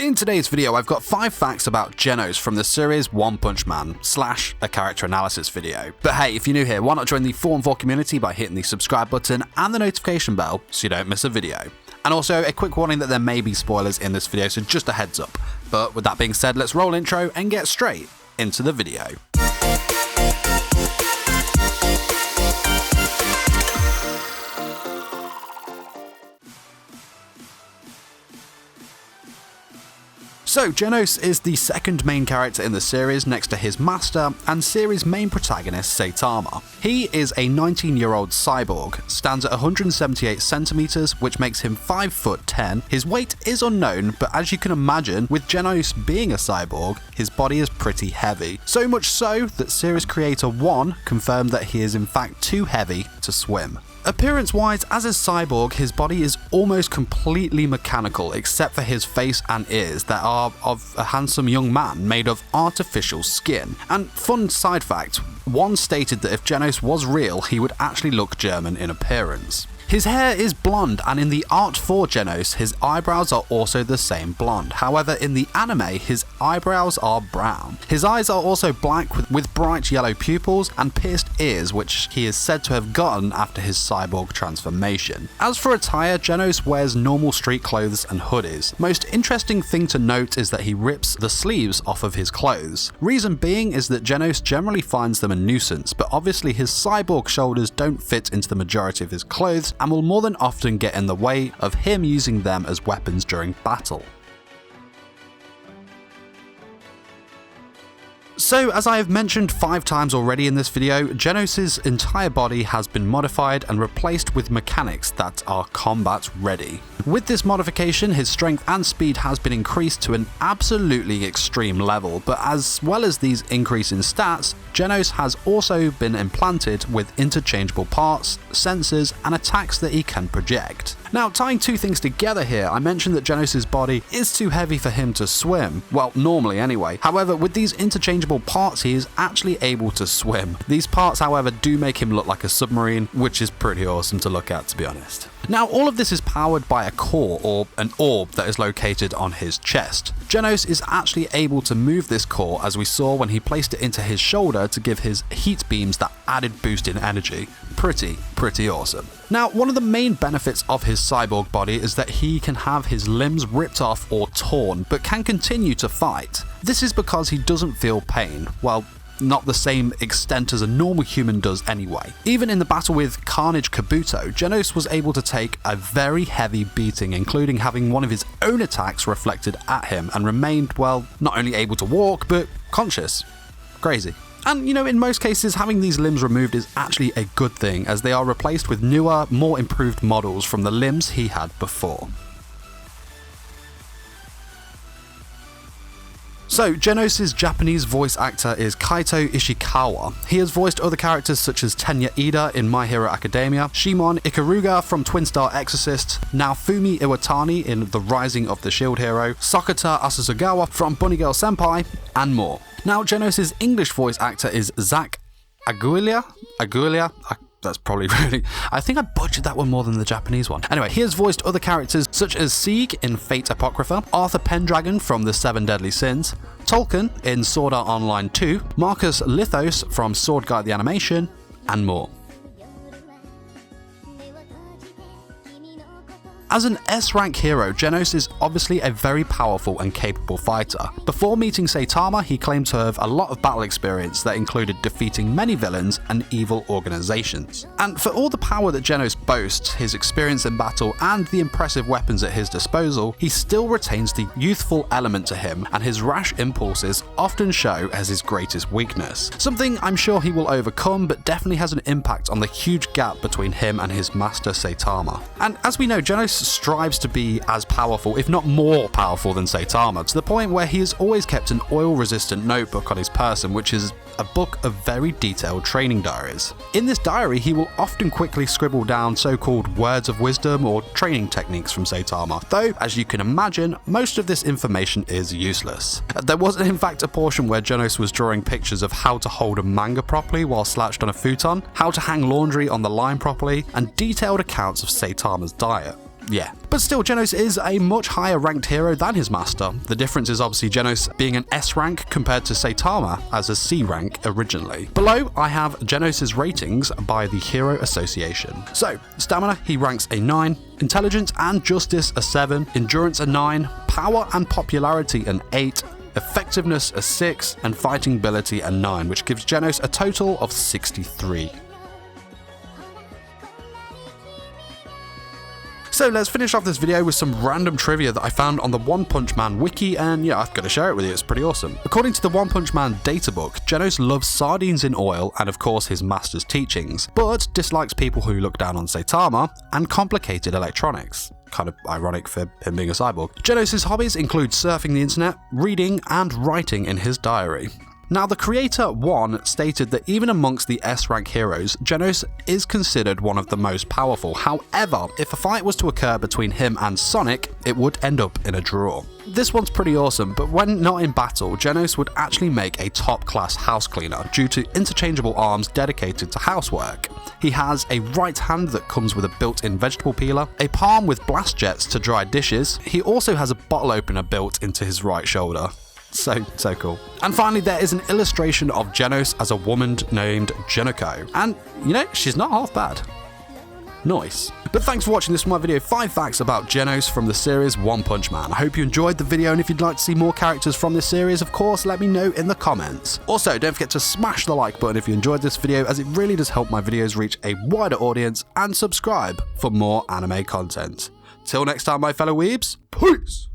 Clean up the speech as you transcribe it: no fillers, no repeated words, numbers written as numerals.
In today's video, I've got 5 facts about Genos from the series One Punch Man / a character analysis video. But hey, if you're new here, why not join the 4-on-4 community by hitting the subscribe button and the notification bell so you don't miss a video. And also, a quick warning that there may be spoilers in this video, so just a heads up. But with that being said, let's roll intro and get straight into the video. So, Genos is the second main character in the series next to his master and series main protagonist Saitama. He is a 19-year-old cyborg, stands at 178 centimeters, which makes him 5'10". His weight is unknown, but as you can imagine, with Genos being a cyborg, his body is pretty heavy. So much so that series creator One confirmed that he is in fact too heavy to swim. Appearance-wise, as a cyborg, his body is almost completely mechanical except for his face and ears that are of a handsome young man made of artificial skin. And fun side fact, One stated that if Genos was real, he would actually look German in appearance. His hair is blonde, and in the art for Genos, his eyebrows are also the same blonde. However, in the anime, his eyebrows are brown. His eyes are also black with bright yellow pupils and pierced ears, which he is said to have gotten after his cyborg transformation. As for attire, Genos wears normal street clothes and hoodies. Most interesting thing to note is that he rips the sleeves off of his clothes. Reason being is that Genos generally finds them a nuisance, but obviously his cyborg shoulders don't fit into the majority of his clothes and will more than often get in the way of him using them as weapons during battle. So, as I have mentioned 5 times already in this video, Genos' entire body has been modified and replaced with mechanics that are combat ready. With this modification, his strength and speed has been increased to an absolutely extreme level, but as well as these increase in stats, Genos has also been implanted with interchangeable parts, sensors, and attacks that he can project. Now, tying 2 things together here, I mentioned that Genos' body is too heavy for him to swim, well, normally anyway. However, with these interchangeable parts, he is actually able to swim. These parts, however, do make him look like a submarine, which is pretty awesome to look at, to be honest. Now, all of this is powered by a core, or an orb, that is located on his chest. Genos is actually able to move this core, as we saw when he placed it into his shoulder to give his heat beams that added boost in energy. Pretty awesome. Now, one of the main benefits of his cyborg body is that he can have his limbs ripped off or torn, but can continue to fight. This is because he doesn't feel pain. Well, not the same extent as a normal human does anyway. Even in the battle with Carnage Kabuto, Genos was able to take a very heavy beating, including having one of his own attacks reflected at him, and remained, well, not only able to walk, but conscious. Crazy. And, you know, in most cases, having these limbs removed is actually a good thing, as they are replaced with newer, more improved models from the limbs he had before. So, Genos' Japanese voice actor is Kaito Ishikawa. He has voiced other characters such as Tenya Ida in My Hero Academia, Shimon Ikaruga from Twin Star Exorcist, Naofumi Iwatani in The Rising of the Shield Hero, Sakata Asasugawa from Bunny Girl Senpai, and more. Now, Genos' English voice actor is Zach Aguilia? That's probably really... I think I butchered that one more than the Japanese one. Anyway, he has voiced other characters such as Sieg in Fate Apocrypha, Arthur Pendragon from The 7 Deadly Sins, Tolkien in Sword Art Online 2, Marcus Lithos from Sword Guide the Animation, and more. As an S-rank hero, Genos is obviously a very powerful and capable fighter. Before meeting Saitama, he claimed to have a lot of battle experience that included defeating many villains and evil organizations. And for all the power that Genos boasts, his experience in battle, and the impressive weapons at his disposal, he still retains the youthful element to him, and his rash impulses often show as his greatest weakness. Something I'm sure he will overcome, but definitely has an impact on the huge gap between him and his master Saitama. And as we know, Genos strives to be as powerful, if not more powerful than Saitama, to the point where he has always kept an oil-resistant notebook on his person, which is a book of very detailed training diaries. In this diary, he will often quickly scribble down so-called words of wisdom or training techniques from Saitama, though, as you can imagine, most of this information is useless. There was in fact a portion where Genos was drawing pictures of how to hold a manga properly while slouched on a futon, how to hang laundry on the line properly, and detailed accounts of Saitama's diet. yeah. But still, Genos is a much higher ranked hero than his master. The difference is obviously Genos being an S rank compared to Saitama as a C rank originally. Below, I have Genos' ratings by the Hero Association. So, stamina, he ranks a 9, intelligence and justice a 7, endurance a 9, power and popularity an 8, effectiveness a 6, and fighting ability a 9, which gives Genos a total of 63. So let's finish off this video with some random trivia that I found on the One Punch Man wiki, and yeah, I've got to share it with you, it's pretty awesome. According to the One Punch Man databook, Genos loves sardines in oil and of course his master's teachings, but dislikes people who look down on Saitama and complicated electronics. Kind of ironic for him being a cyborg. Genos' hobbies include surfing the internet, reading, and writing in his diary. Now, the creator, One, stated that even amongst the S-rank heroes, Genos is considered one of the most powerful. However, if a fight was to occur between him and Sonic, it would end up in a draw. This one's pretty awesome, but when not in battle, Genos would actually make a top-class house cleaner due to interchangeable arms dedicated to housework. He has a right hand that comes with a built-in vegetable peeler, a palm with blast jets to dry dishes. He also has a bottle opener built into his right shoulder. So cool. And finally, there is an illustration of Genos as a woman named Genoko. And, you know, she's not half bad. Nice. But thanks for watching this for my video 5 facts about Genos from the series One Punch Man. I hope you enjoyed the video, and if you'd like to see more characters from this series, of course, let me know in the comments. Also, don't forget to smash the like button if you enjoyed this video, as it really does help my videos reach a wider audience, and subscribe for more anime content. Till next time, my fellow weebs, peace!